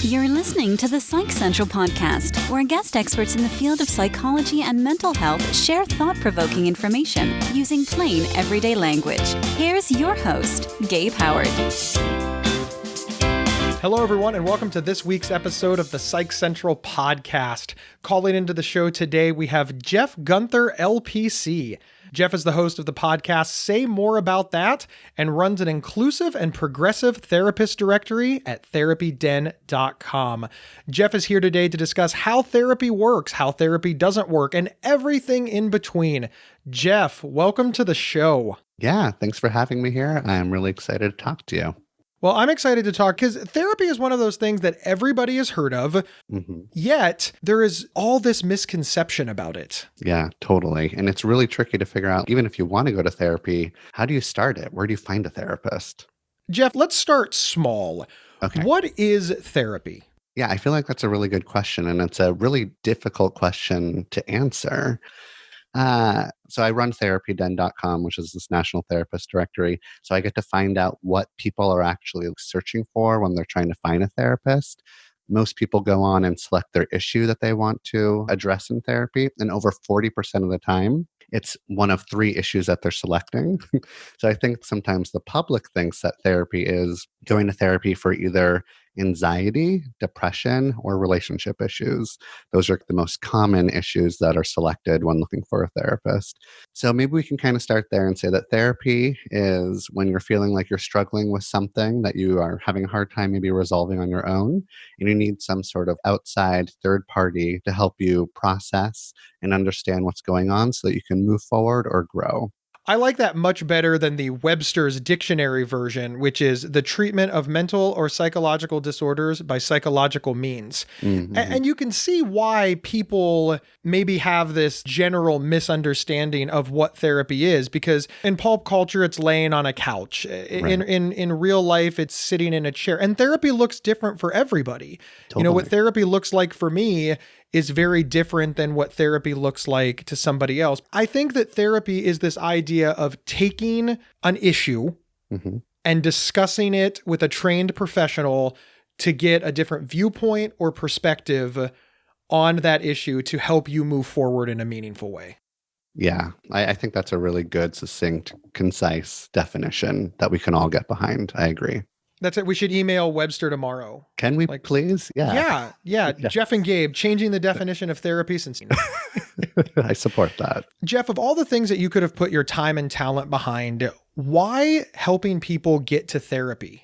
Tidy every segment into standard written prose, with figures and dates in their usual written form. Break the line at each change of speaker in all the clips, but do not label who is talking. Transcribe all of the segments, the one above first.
You're listening to the Psych Central podcast, where guest experts in the field of psychology and mental health share thought-provoking information using plain, everyday language. Here's your host, Gabe Howard.
Hello, everyone, and welcome to this week's episode of the Psych Central podcast. Calling into the show today, we have Jeff Guenther, LPC. Jeff is the host of the podcast Say More About That and runs an inclusive and progressive therapist directory at TherapyDen.com. Jeff is here today to discuss how therapy works, how therapy doesn't work, and everything in between. Jeff, welcome to the show.
Yeah, thanks for having me here. I'm really excited to talk to you.
Well, I'm excited to talk because therapy is one of those things that everybody has heard of, yet there is all this misconception about it.
Yeah, totally. And it's really tricky to figure out, even if you want to go to therapy, how do you start it? Where do you find a therapist?
Jeff, let's start small.
Okay.
What is therapy?
Yeah, I feel like that's a really good question, and it's a really difficult question to answer. So I run TherapyDen.com, which is this national therapist directory. So I get to find out what people are actually searching for when they're trying to find a therapist. Most people go on and select their issue that they want to address in therapy. And over 40% of the time, it's one of three issues that they're selecting. So I think sometimes the public thinks that therapy is going to therapy for either anxiety, depression, or relationship issues. Those are the most common issues that are selected when looking for a therapist. So maybe we can kind of start there and say that therapy is when you're feeling like you're struggling with something that you are having a hard time maybe resolving on your own, and you need some sort of outside third party to help you process and understand what's going on so that you can move forward or grow.
I like that much better than the Webster's dictionary version, which is the treatment of mental or psychological disorders by psychological means. And you can see why people maybe have this general misunderstanding of what therapy is, because in pulp culture, it's laying on a couch.
Right.
In real life, it's sitting in a chair. And therapy looks different for everybody.
Totally.
You know, what therapy looks like for me is very different than what therapy looks like to somebody else. I think that therapy is this idea of taking an issue and discussing it with a trained professional to get a different viewpoint or perspective on that issue to help you move forward in a meaningful way.
Yeah, I think that's a really good, succinct, concise definition that we can all get behind. I agree.
That's it. We should email Webster tomorrow.
Can we please?
Yeah. Jeff and Gabe, changing the definition of therapy since...
I support that.
Jeff, of all the things that you could have put your time and talent behind, why helping people get to therapy?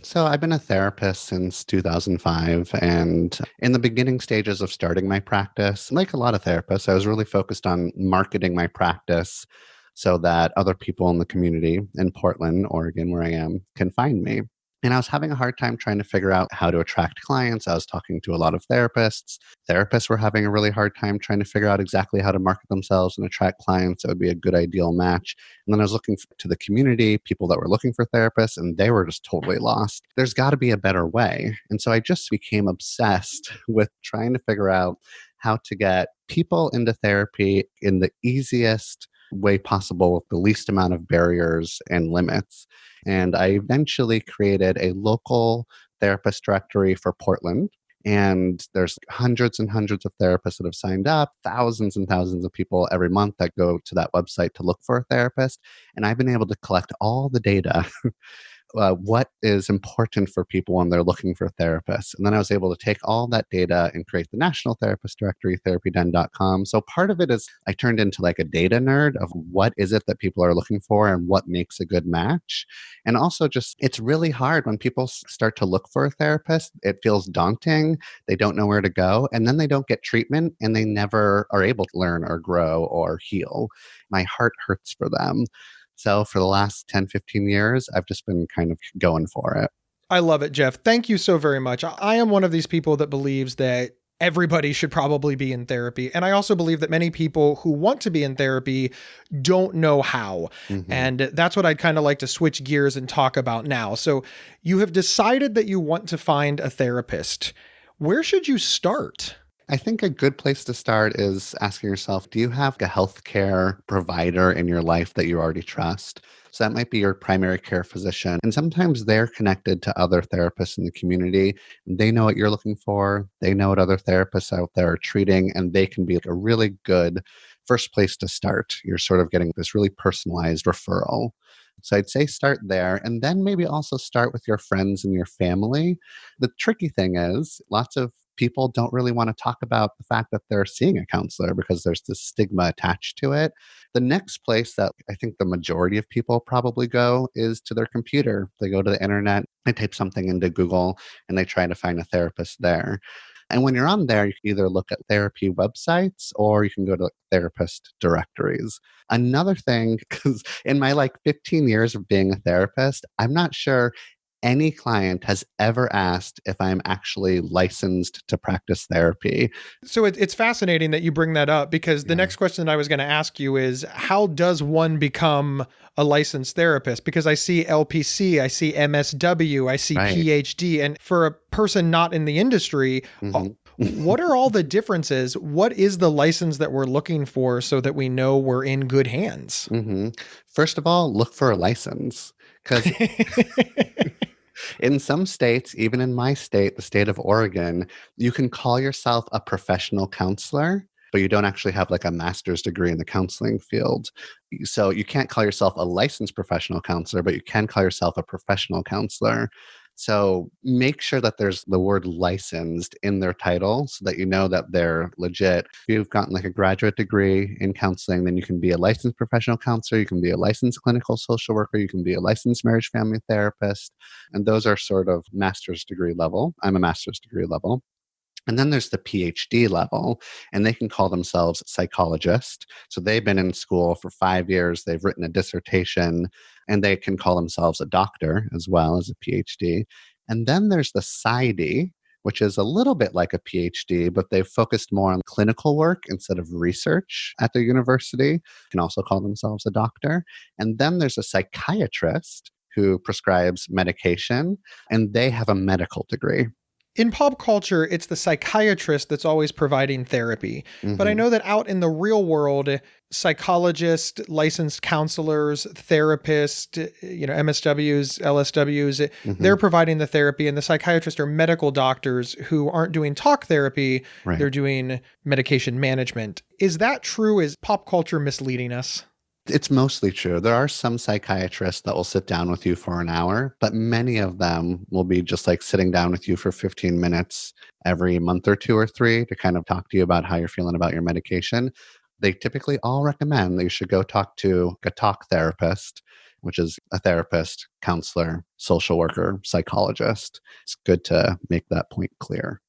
So I've been a therapist since 2005, and in the beginning stages of starting my practice, like a lot of therapists, I was really focused on marketing my practice so that other people in the community in Portland, Oregon, where I am, can find me. And I was having a hard time trying to figure out how to attract clients. I was talking to a lot of therapists. Therapists were having a really hard time trying to figure out exactly how to market themselves and attract clients that would be a good ideal match. And then I was looking to the community, people that were looking for therapists, and they were just totally lost. There's got to be a better way. And so I just became obsessed with trying to figure out how to get people into therapy in the easiest way possible with the least amount of barriers and limits. And I eventually created a local therapist directory for Portland. And there's hundreds and hundreds of therapists that have signed up, thousands and thousands of people every month that go to that website to look for a therapist. And I've been able to collect all the data. What is important for people when they're looking for therapists. And then I was able to take all that data and create the National Therapist Directory, TherapyDen.com. So part of it is I turned into like a data nerd of what is it that people are looking for and what makes a good match. And also just, it's really hard when people start to look for a therapist. It feels daunting. They don't know where to go. And then they don't get treatment and they never are able to learn or grow or heal. My heart hurts for them. So for the last 10, 15 years, I've just been kind of going for it.
I love it, Jeff. Thank you so very much. I am one of these people that believes that everybody should probably be in therapy. And I also believe that many people who want to be in therapy don't know how. And that's what I'd kind of like to switch gears and talk about now. So you have decided that you want to find a therapist. Where should you start?
I think a good place to start is asking yourself, do you have a healthcare provider in your life that you already trust? So that might be your primary care physician. And sometimes they're connected to other therapists in the community. They know what you're looking for. They know what other therapists out there are treating, and they can be like a really good first place to start. You're sort of getting this really personalized referral. So I'd say start there, and then maybe also start with your friends and your family. The tricky thing is lots of people don't really want to talk about the fact that they're seeing a counselor because there's this stigma attached to it. The next place that I think the majority of people probably go is to their computer. They go to the internet, they type something into Google, and they try to find a therapist there. And when you're on there, you can either look at therapy websites or you can go to therapist directories. Another thing, because in my 15 years of being a therapist, I'm not sure any client has ever asked if I'm actually licensed to practice therapy.
So it's fascinating that you bring that up, because the
Yeah.
next question that I was going to ask you is, how does one become a licensed therapist? Because I see LPC, I see MSW, I see
Right.
PhD. And for a person not in the industry,
Mhm.
what are all the differences? What is the license that we're looking for so that we know we're in good hands?
First of all, look for a license because in some states, even in my state, the state of Oregon, you can call yourself a professional counselor, but you don't actually have a master's degree in the counseling field. So you can't call yourself a licensed professional counselor, but you can call yourself a professional counselor. So make sure that there's the word licensed in their title so that you know that they're legit. If you've gotten a graduate degree in counseling, then you can be a licensed professional counselor, you can be a licensed clinical social worker, you can be a licensed marriage family therapist. And those are sort of master's degree level. I'm a master's degree level. And then there's the PhD level, and they can call themselves psychologist. So they've been in school for 5 years, they've written a dissertation, and they can call themselves a doctor as well as a PhD. And then there's the PsyD, which is a little bit like a PhD, but they've focused more on clinical work instead of research at their university, can also call themselves a doctor. And then there's a psychiatrist who prescribes medication, and they have a medical degree.
In pop culture, it's the psychiatrist that's always providing therapy. But I
Mhm.
know that out in the real world, psychologists, licensed counselors, therapists, MSWs, LSWs, they're
Mhm.
providing the therapy, and the psychiatrists are medical doctors who aren't doing talk therapy,
Right.
they're doing medication management. Is that true? Is pop culture misleading us?
It's mostly true. There are some psychiatrists that will sit down with you for an hour, but many of them will be just sitting down with you for 15 minutes every month or two or three to kind of talk to you about how you're feeling about your medication. They typically all recommend that you should go talk to a talk therapist, which is a therapist, counselor, social worker, psychologist. It's good to make that point clear.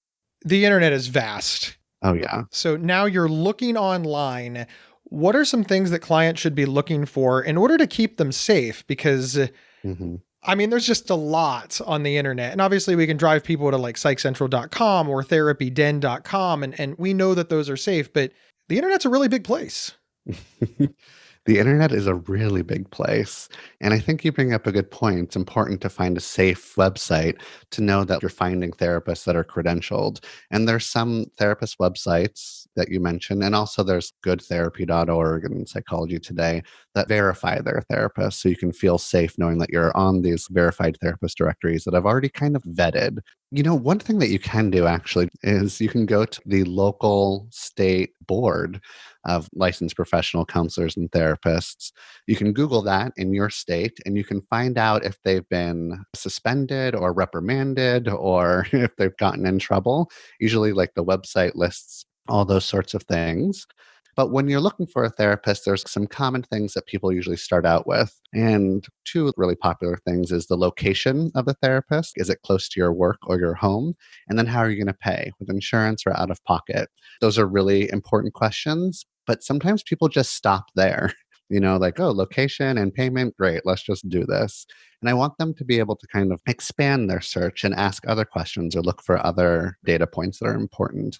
The internet is vast.
Oh, yeah.
So now you're looking online. What are some things that clients should be looking for in order to keep them safe? Because
hmm
there's just a lot on the internet. And obviously we can drive people to psychcentral.com or therapyden.com, and we know that those are safe, but the internet's a really big place.
The internet is a really big place. And I think you bring up a good point. It's important to find a safe website to know that you're finding therapists that are credentialed. And there's some therapist websites that you mentioned, and also there's goodtherapy.org and Psychology Today that verify their therapists. So you can feel safe knowing that you're on these verified therapist directories that I've already kind of vetted. One thing that you can do actually is you can go to the local state board of licensed professional counselors and therapists. You can Google that in your state and you can find out if they've been suspended or reprimanded or if they've gotten in trouble. Usually, the website lists all those sorts of things. But when you're looking for a therapist, there's some common things that people usually start out with. And two really popular things is the location of the therapist. Is it close to your work or your home? And then how are you going to pay, with insurance or out of pocket? Those are really important questions, but sometimes people just stop there. Oh, location and payment, great, let's just do this. And I want them to be able to kind of expand their search and ask other questions or look for other data points that are important.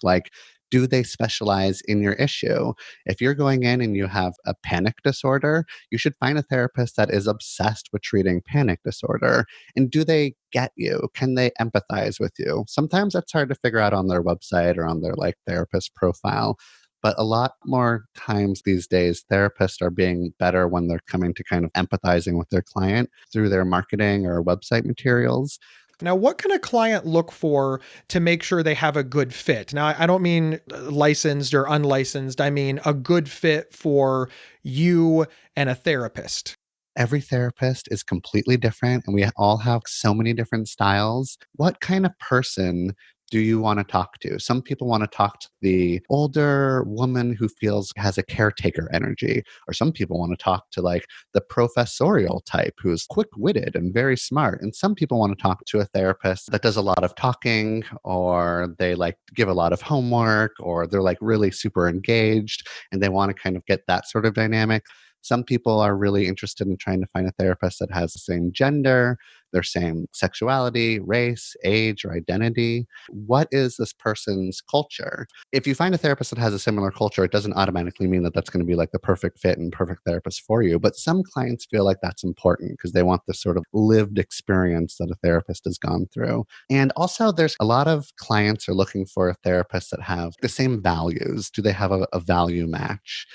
Do they specialize in your issue? If you're going in and you have a panic disorder, you should find a therapist that is obsessed with treating panic disorder. And do they get you? Can they empathize with you? Sometimes that's hard to figure out on their website or on their like therapist profile. But a lot more times these days, therapists are being better when they're coming to kind of empathizing with their client through their marketing or website materials.
Now, what can a client look for to make sure they have a good fit? Now, I don't mean licensed or unlicensed. I mean a good fit for you and a therapist.
Every therapist is completely different, and we all have so many different styles. What kind of person do you want to talk to? Some people want to talk to the older woman who feels has a caretaker energy, or some people want to talk to like the professorial type who's quick-witted and very smart. And some people want to talk to a therapist that does a lot of talking, or they like give a lot of homework, or they're like really super engaged and they want to kind of get that sort of dynamic. Some people are really interested in trying to find a therapist that has the same gender, their same sexuality, race, age, or identity. What is this person's culture? If you find a therapist that has a similar culture, it doesn't automatically mean that that's going to be like the perfect fit and perfect therapist for you. But some clients feel like that's important because they want this sort of lived experience that a therapist has gone through. And also, there's a lot of clients are looking for a therapist that have the same values. Do they have a value match?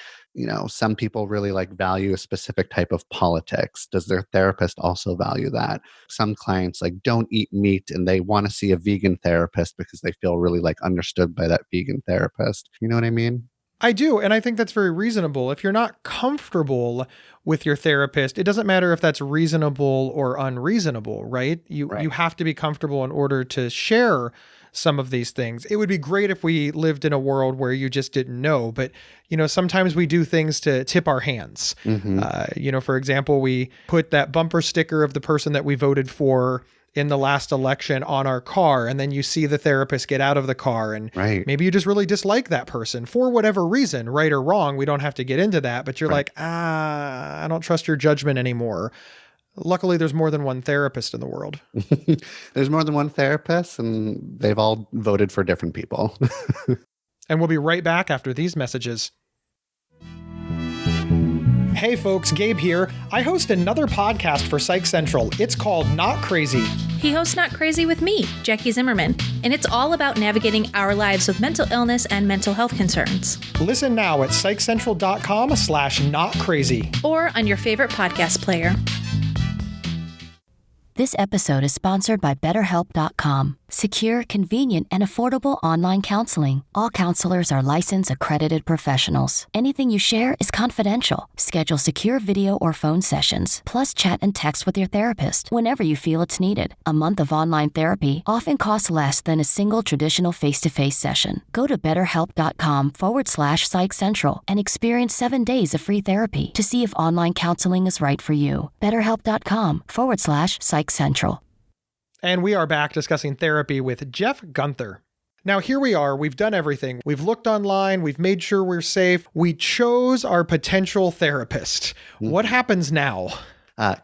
Some people really like value a specific type of politics. Does their therapist also value that? Some clients like don't eat meat and they want to see a vegan therapist because they feel really like understood by that vegan therapist. You know what I mean?
I do. And I think that's very reasonable. If you're not comfortable with your therapist, it doesn't matter if that's reasonable or unreasonable, right? You have to be comfortable in order to share some of these things. It would be great if we lived in a world where you just didn't know, but sometimes we do things to tip our hands. For example, we put that bumper sticker of the person that we voted for in the last election on our car, and then you see the therapist get out of the car, and maybe you just really dislike that person for whatever reason, right or wrong. We don't have to get into that, but you're like, I don't trust your judgment anymore. Luckily, there's more than one therapist in the world.
There's more than one therapist, and they've all voted for different people.
And we'll be right back after these messages. Hey folks, Gabe here. I host another podcast for Psych Central. It's called Not Crazy.
He hosts Not Crazy with me, Jackie Zimmerman, and it's all about navigating our lives with mental illness and mental health concerns.
Listen now at psychcentral.com/notcrazy.
Or on your favorite podcast player.
This episode is sponsored by BetterHelp.com. Secure, convenient, and affordable online counseling. All counselors are licensed, accredited professionals. Anything you share is confidential. Schedule secure video or phone sessions, plus chat and text with your therapist whenever you feel it's needed. A month of online therapy often costs less than a single traditional face-to-face session. Go to BetterHelp.com/PsychCentral and experience 7 days of free therapy to see if online counseling is right for you. BetterHelp.com/PsychCentral.
And we are back discussing therapy with Jeff Guenther. Now, here we are. We've done everything. We've looked online. We've made sure we're safe. We chose our potential therapist. What happens now?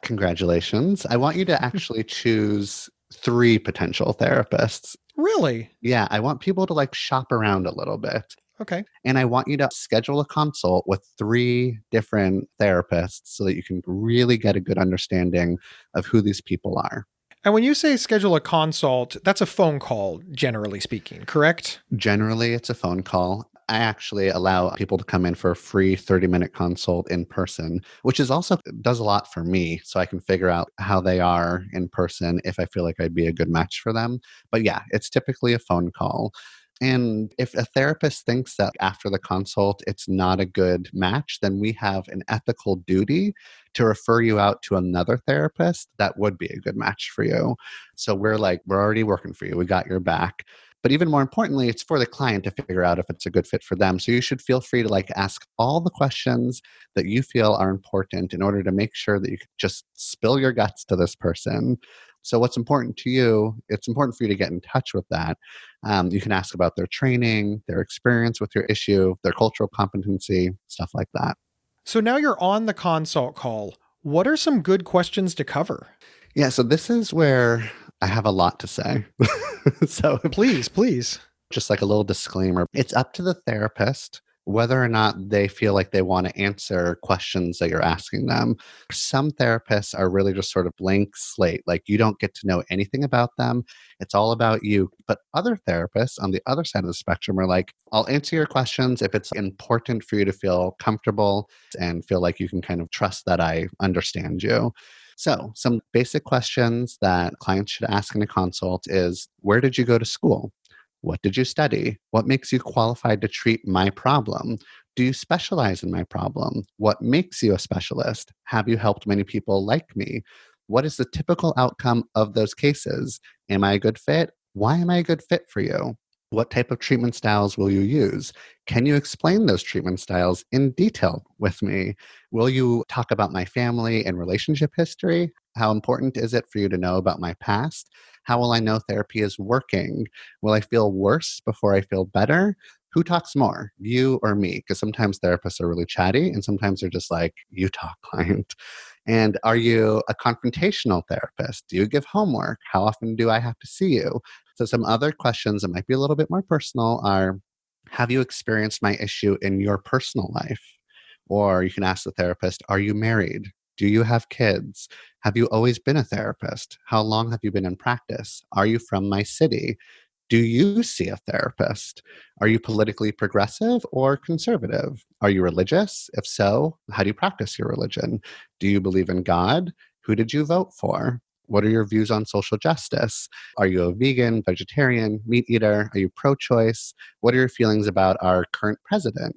Congratulations. I want you to actually choose 3 potential therapists.
Really?
Yeah, I want people to like shop around a little bit.
Okay.
And I want you to schedule a consult with 3 different therapists so that you can really get a good understanding of who these people are.
And when you say schedule a consult, that's a phone call, generally speaking, correct?
Generally, it's a phone call. I actually allow people to come in for a free 30-minute consult in person, which is also does a lot for me. So I can figure out how they are in person if I feel like I'd be a good match for them. But yeah, it's typically a phone call. And if a therapist thinks that after the consult it's not a good match, then we have an ethical duty to refer you out to another therapist that would be a good match for you. So we're already working for you. We got your back. But even more importantly, it's for the client to figure out if it's a good fit for them. So you should feel free to ask all the questions that you feel are important in order to make sure that you can just spill your guts to this person. So what's important to you, it's important for you to get in touch with that. You can ask about their training, their experience with your issue, their cultural competency, stuff like that.
So now you're on the consult call. What are some good questions to cover?
Yeah, so this is where I have a lot to say. So
please.
Just like a little disclaimer, it's up to the therapist whether or not they feel like they want to answer questions that you're asking them. Some therapists are really just sort of blank slate, like you don't get to know anything about them. It's all about you. But other therapists on the other side of the spectrum are like, I'll answer your questions if it's important for you to feel comfortable and feel like you can kind of trust that I understand you. So, some basic questions that clients should ask in a consult is, where did you go to school? What did you study? What makes you qualified to treat my problem? Do you specialize in my problem? What makes you a specialist? Have you helped many people like me? What is the typical outcome of those cases? Am I a good fit? Why am I a good fit for you? What type of treatment styles will you use? Can you explain those treatment styles in detail with me? Will you talk about my family and relationship history? How important is it for you to know about my past? How will I know therapy is working? Will I feel worse before I feel better? Who talks more, you or me? Because sometimes therapists are really chatty and sometimes they're just like, you talk, client. And are you a confrontational therapist? Do you give homework? How often do I have to see you? So, some other questions that might be a little bit more personal are, have you experienced my issue in your personal life? Or you can ask the therapist, are you married? Do you have kids? Have you always been a therapist? How long have you been in practice? Are you from my city? Do you see a therapist? Are you politically progressive or conservative? Are you religious? If so, how do you practice your religion? Do you believe in God? Who did you vote for? What are your views on social justice? Are you a vegan, vegetarian, meat eater? Are you pro choice? What are your feelings about our current president?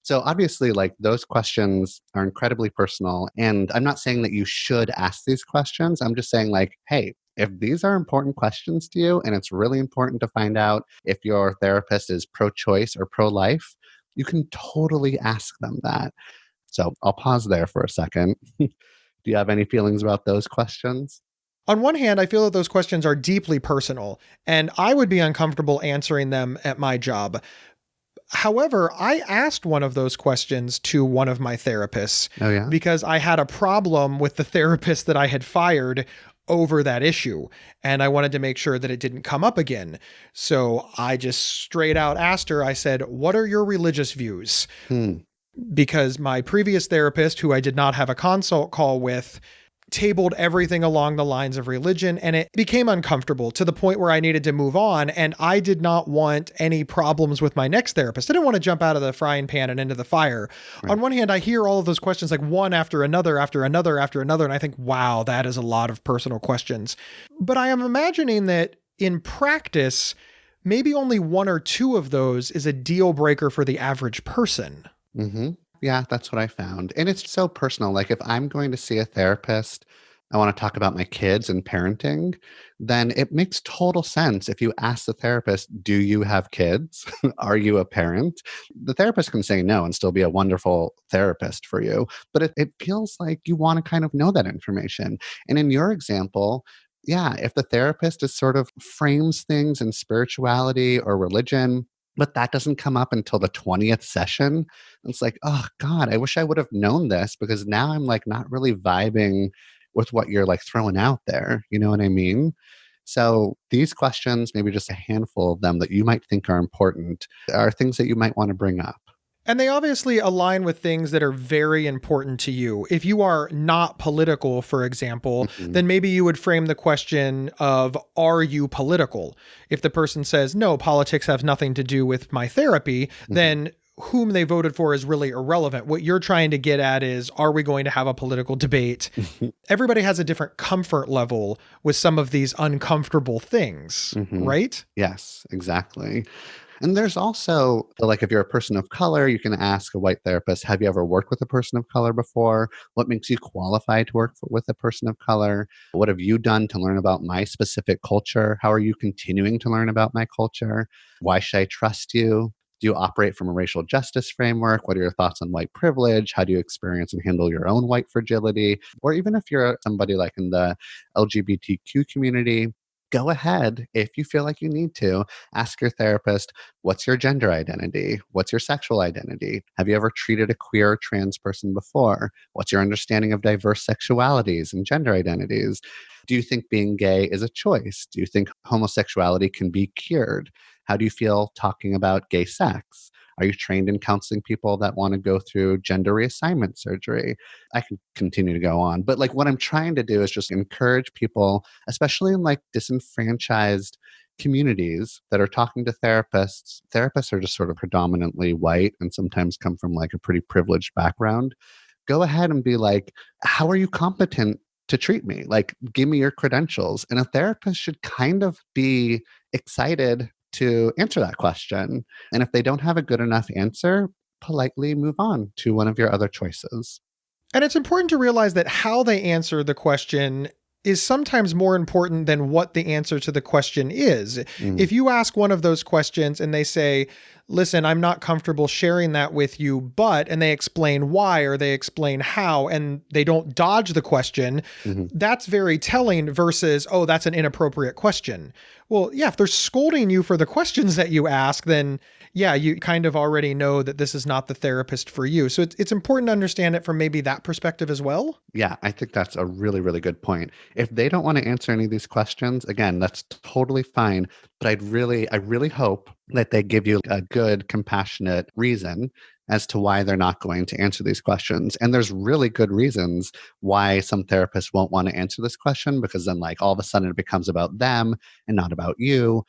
So obviously, like those questions are incredibly personal. And I'm not saying that you should ask these questions. I'm just saying, like, hey, if these are important questions to you and it's really important to find out if your therapist is pro choice or pro life, you can totally ask them that. So I'll pause there for a second. Do you have any feelings about those questions?
On one hand, I feel that those questions are deeply personal, and I would be uncomfortable answering them at my job. However, I asked one of those questions to one of my therapists
Oh, yeah.
because I had a problem with the therapist that I had fired over that issue, and I wanted to make sure that it didn't come up again. So I just straight out asked her, I said, what are your religious views? Because my previous therapist, who I did not have a consult call with, tabled everything along the lines of religion, and it became uncomfortable to the point where I needed to move on, and I did not want any problems with my next therapist. I didn't want to jump out of the frying pan and into the fire. Right. On one hand, I hear all of those questions like one after another, after another, after another, and I think, wow, that is a lot of personal questions. But I am imagining that in practice, maybe only one or two of those is a deal breaker for the average person.
Mm-hmm. Yeah, that's what I found. And it's so personal. Like if I'm going to see a therapist, I want to talk about my kids and parenting, then it makes total sense if you ask the therapist, do you have kids? Are you a parent? The therapist can say no and still be a wonderful therapist for you. But it feels like you want to kind of know that information. And in your example, yeah, if the therapist is sort of frames things in spirituality or religion, but that doesn't come up until the 20th session. It's like, oh God, I wish I would have known this because now I'm like not really vibing with what you're like throwing out there. You know what I mean? So these questions, maybe just a handful of them that you might think are important, are things that you might want to bring up.
And they obviously align with things that are very important to you. If you are not political, for example, then maybe you would frame the question of, are you political? If the person says, no, politics has nothing to do with my therapy, then whom they voted for is really irrelevant. What you're trying to get at is, are we going to have a political debate? Everybody has a different comfort level with some of these uncomfortable things, right?
Yes, exactly. And there's also, like, if you're a person of color, you can ask a white therapist, have you ever worked with a person of color before? What makes you qualified to work with a person of color? What have you done to learn about my specific culture? How are you continuing to learn about my culture? Why should I trust you? Do you operate from a racial justice framework? What are your thoughts on white privilege? How do you experience and handle your own white fragility? Or even if you're somebody like in the LGBTQ community, go ahead, if you feel like you need to, ask your therapist, what's your gender identity? What's your sexual identity? Have you ever treated a queer or trans person before? What's your understanding of diverse sexualities and gender identities? Do you think being gay is a choice? Do you think homosexuality can be cured? How do you feel talking about gay sex? Are you trained in counseling people that want to go through gender reassignment surgery? I can continue to go on. But like what I'm trying to do is just encourage people, especially in like disenfranchised communities that are talking to therapists. Therapists are just sort of predominantly white and sometimes come from like a pretty privileged background. Go ahead and be like, how are you competent to treat me? Like, give me your credentials. And a therapist should kind of be excited to answer that question. And if they don't have a good enough answer, politely move on to one of your other choices.
And it's important to realize that how they answer the question is sometimes more important than what the answer to the question is. If you ask one of those questions and they say, listen, I'm not comfortable sharing that with you, but, and they explain why or they explain how, and they don't dodge the question, that's very telling versus, oh, that's an inappropriate question. Well, yeah, if they're scolding you for the questions that you ask, then yeah, you kind of already know that this is not the therapist for you. So it's important to understand it from maybe that perspective as well.
Yeah, I think that's a really, really good point. If they don't want to answer any of these questions, again, that's totally fine. But I really hope that they give you a good, compassionate reason as to why they're not going to answer these questions. And there's really good reasons why some therapists won't want to answer this question, because then like all of a sudden it becomes about them and not about you.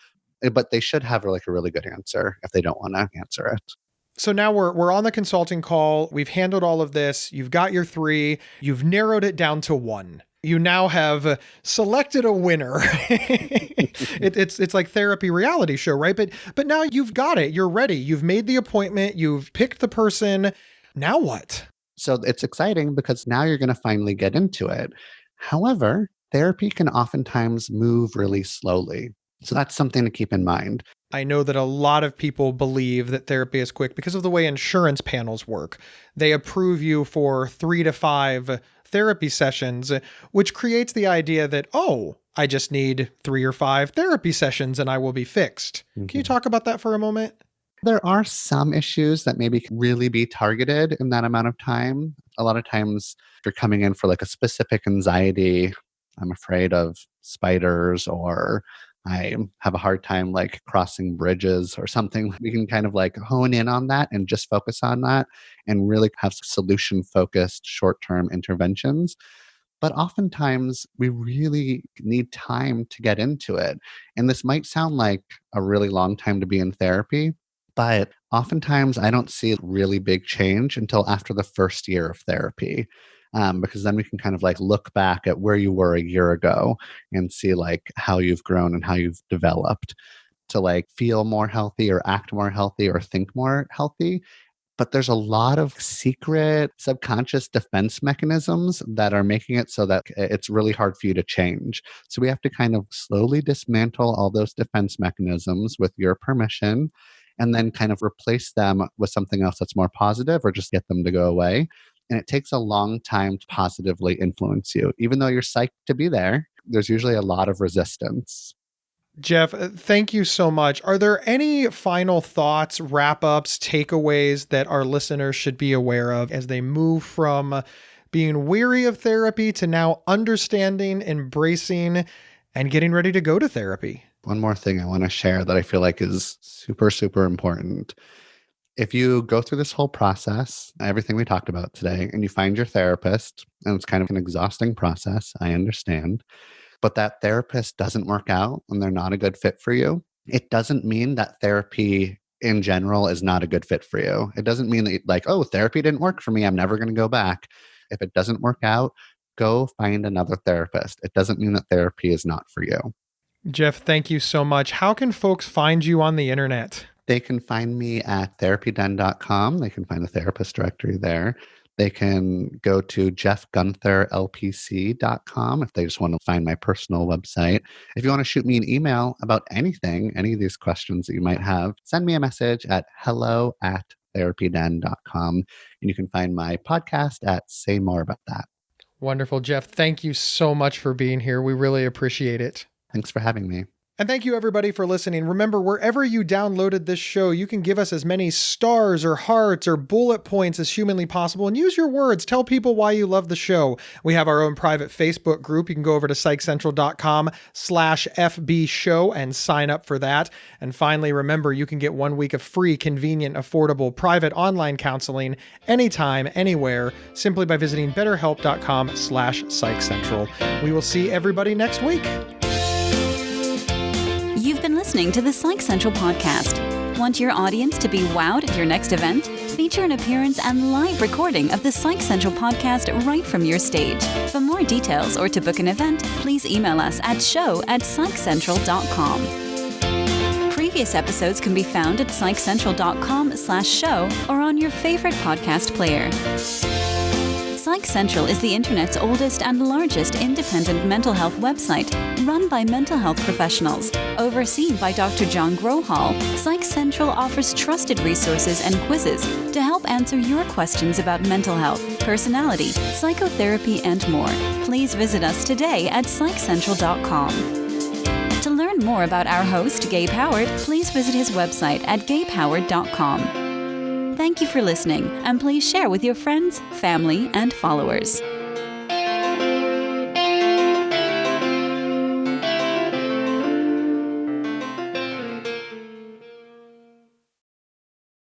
But they should have like a really good answer if they don't want to answer it.
So now we're on the consulting call. We've handled all of this. You've got your 3. You've narrowed it down to 1. You now have selected a winner. It's like therapy reality show, right? But now you've got it. You're ready. You've made the appointment. You've picked the person. Now what?
So it's exciting because now you're going to finally get into it. However, therapy can oftentimes move really slowly. So that's something to keep in mind.
I know that a lot of people believe that therapy is quick because of the way insurance panels work. They approve you for 3 to 5 therapy sessions, which creates the idea that, oh, I just need 3 or 5 therapy sessions and I will be fixed. Can you talk about that for a moment?
There are some issues that maybe can really be targeted in that amount of time. A lot of times, if you're coming in for like a specific anxiety, I'm afraid of spiders, or I have a hard time like crossing bridges or something. We can kind of like hone in on that and just focus on that and really have solution focused short-term interventions. But oftentimes we really need time to get into it. And this might sound like a really long time to be in therapy, but oftentimes I don't see really big change until after the first year of therapy. Because then we can kind of like look back at where you were a year ago and see like how you've grown and how you've developed to like feel more healthy or act more healthy or think more healthy. But there's a lot of secret subconscious defense mechanisms that are making it so that it's really hard for you to change. So we have to kind of slowly dismantle all those defense mechanisms with your permission and then kind of replace them with something else that's more positive or just get them to go away. And it takes a long time to positively influence you. Even though you're psyched to be there, there's usually a lot of resistance.
Jeff, thank you so much. Are there any final thoughts, wrap-ups, takeaways that our listeners should be aware of as they move from being weary of therapy to now understanding, embracing, and getting ready to go to therapy?
One more thing I want to share that I feel like is super, super important. If you go through this whole process, everything we talked about today, and you find your therapist, and it's kind of an exhausting process, I understand, but that therapist doesn't work out and they're not a good fit for you, it doesn't mean that therapy in general is not a good fit for you. It doesn't mean that like, oh, therapy didn't work for me, I'm never going to go back. If it doesn't work out, go find another therapist. It doesn't mean that therapy is not for you.
Jeff, thank you so much. How can folks find you on the internet?
They can find me at therapyden.com. They can find the therapist directory there. They can go to jeffguentherlpc.com if they just want to find my personal website. If you want to shoot me an email about anything, any of these questions that you might have, send me a message at hello@therapyden.com. And you can find my podcast at Say More About That.
Wonderful, Jeff. Thank you so much for being here. We really appreciate it.
Thanks for having me.
And thank you everybody for listening. Remember, wherever you downloaded this show, you can give us as many stars or hearts or bullet points as humanly possible and use your words. Tell people why you love the show. We have our own private Facebook group. You can go over to psychcentral.com/FB show and sign up for that. And finally, remember, you can get 1 week of free, convenient, affordable, private online counseling anytime, anywhere, simply by visiting betterhelp.com/psychcentral. We will see everybody next week.
You've been listening to the Psych Central podcast. Want your audience to be wowed at your next event? Feature an appearance and live recording of the Psych Central podcast right from your stage. For more details or to book an event, please email us at show@psychcentral.com. Previous episodes can be found at psychcentral.com/show or on your favorite podcast player. Psych Central is the internet's oldest and largest independent mental health website, run by mental health professionals. Overseen by Dr. John Grohol, Psych Central offers trusted resources and quizzes to help answer your questions about mental health, personality, psychotherapy, and more. Please visit us today at psychcentral.com. To learn more about our host, Gabe Howard, please visit his website at gabehoward.com. Thank you for listening, and please share with your friends, family, and followers.